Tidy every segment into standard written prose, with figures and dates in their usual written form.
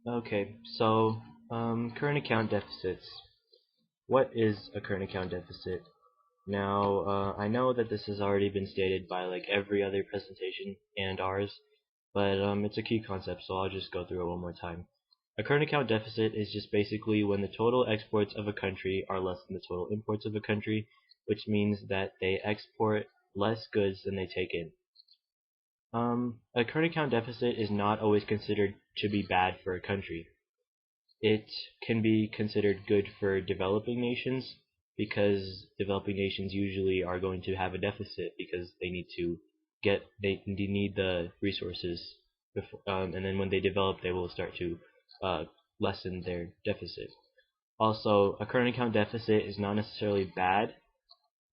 Okay, so current account deficits. What is a current account deficit? Now, I know that this has already been stated by like every other presentation and ours, but it's a key concept, so I'll just go through it one more time. A current account deficit is just basically when the total exports of a country are less than the total imports of a country, which means that they export less goods than they take in. A current account deficit is not always considered to be bad for a country. It can be considered good for developing nations because developing nations usually are going to have a deficit because they need the resources before, and then when they develop they will start to uh, lessen their deficit. Also, a current account deficit is not necessarily bad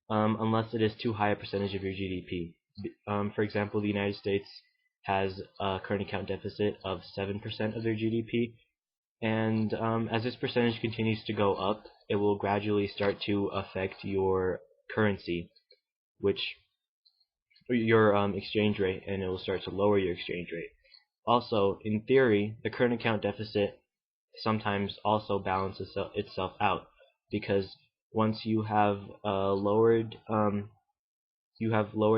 unless it is too high a percentage of your GDP. For example, the United States has a current account deficit of 7% of their GDP, and as this percentage continues to go up, it will gradually start to affect your currency, which your exchange rate, and it will start to lower your exchange rate. Also, in theory, the current account deficit sometimes also balances itself out because once you have lowered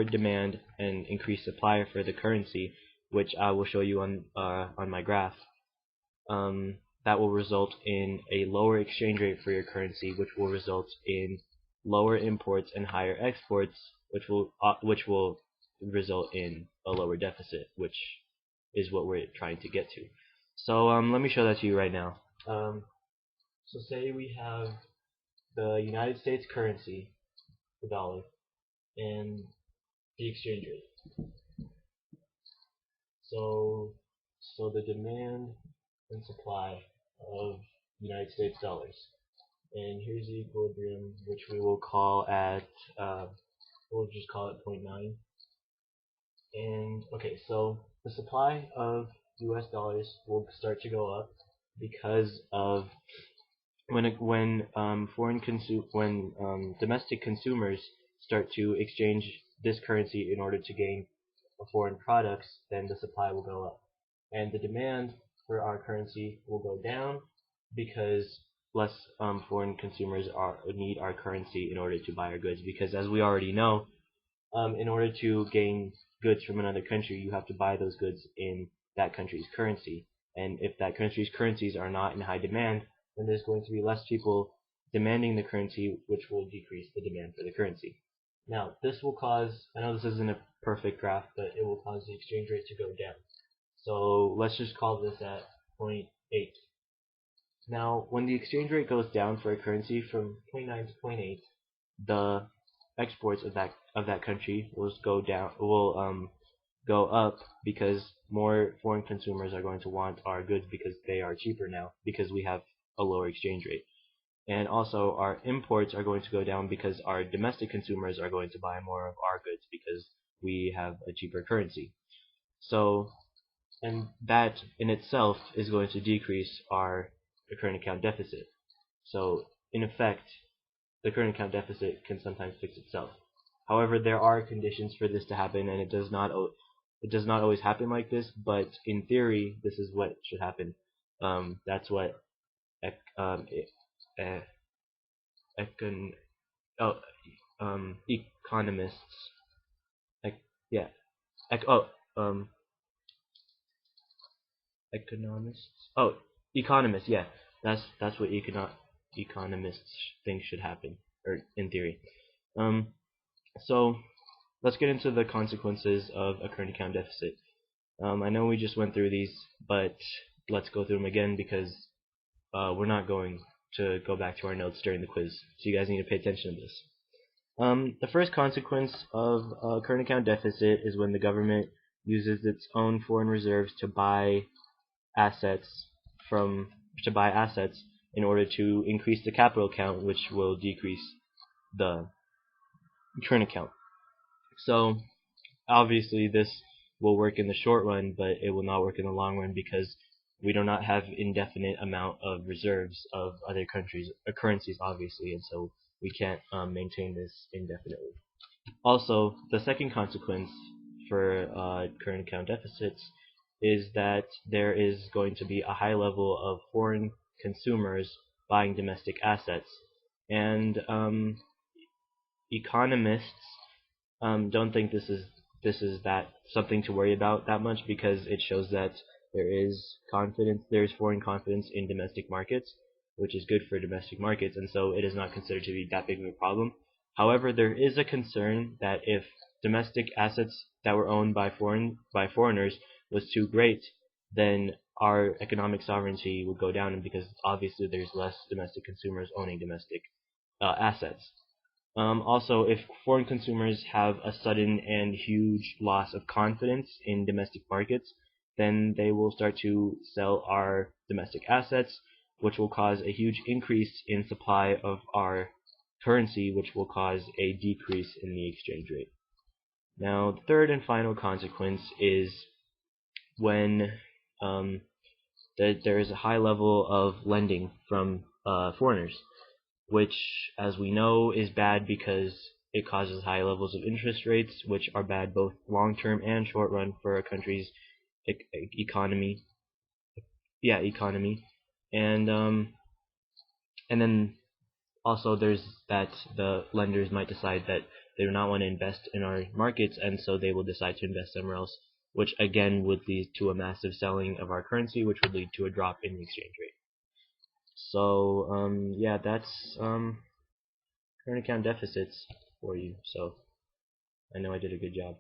demand and increased supply for the currency, which I will show you on my graph. That will result in a lower exchange rate for your currency, which will result in lower imports and higher exports, which will result in a lower deficit, which is what we're trying to get to. So let me show that to you right now. So say we have the United States currency, the dollar, and the exchange rate. So so the demand and supply of United States dollars. And here's the equilibrium, which we will call at, we'll just call it zero point 0.9. And okay, so the supply of U.S. dollars will start to go up because of when domestic consumers start to exchange this currency in order to gain foreign products, then the supply will go up, and the demand for our currency will go down because less foreign consumers need our currency in order to buy our goods. Because as we already know, in order to gain goods from another country, you have to buy those goods in that country's currency. And if that country's currencies are not in high demand, then there's going to be less people demanding the currency, which will decrease the demand for the currency. Now, this will cause, I know this isn't a perfect graph, but it will cause the exchange rate to go down. So let's just call this at zero point 0.8. Now, when the exchange rate goes down for a currency from zero point 0.9 to zero point 0.8, the exports of that country will go up because more foreign consumers are going to want our goods because they are cheaper now because we have a lower exchange rate. And also our imports are going to go down because our domestic consumers are going to buy more of our goods because we have a cheaper currency. So, and that in itself is going to decrease our current account deficit. So, in effect, the current account deficit can sometimes fix itself. However, there are conditions for this to happen, and it does not always happen like this. But in theory, this is what should happen. That's what ec- e- e- econ oh economists ec- yeah ec- oh economists oh economists, yeah, that's what economists think should happen, or in theory. um so let's get into the consequences of a current account deficit. I know we just went through these, but let's go through them again because we're not going to go back to our notes during the quiz, so you guys need to pay attention to this. The first consequence of a current account deficit is when the government uses its own foreign reserves assets from to buy assets in order to increase the capital account, which will decrease the current account. So obviously this will work in the short run, but it will not work in the long run because we do not have indefinite amount of reserves of other countries currencies, obviously, and so we can't maintain this indefinitely. Also, the second consequence for current account deficits is that there is going to be a high level of foreign consumers buying domestic assets, and economists don't think this is that something to worry about that much, because it shows that there is foreign confidence in domestic markets, which is good for domestic markets, and so it is not considered to be that big of a problem. However, there is a concern that if domestic assets that were owned by foreigners was too great, then our economic sovereignty would go down, and because obviously there's less domestic consumers owning domestic assets. Also, if foreign consumers have a sudden and huge loss of confidence in domestic markets, then they will start to sell our domestic assets, which will cause a huge increase in supply of our currency, which will cause a decrease in the exchange rate. Now, the third and final consequence is when there is a high level of lending from foreigners, which, as we know, is bad because it causes high levels of interest rates, which are bad both long term and short run for a country's economy. Yeah, economy, and and then also there's that the lenders might decide that they do not want to invest in our markets, and so they will decide to invest somewhere else, which again would lead to a massive selling of our currency, which would lead to a drop in the exchange rate. So yeah, that's current account deficits for you. So I know I did a good job.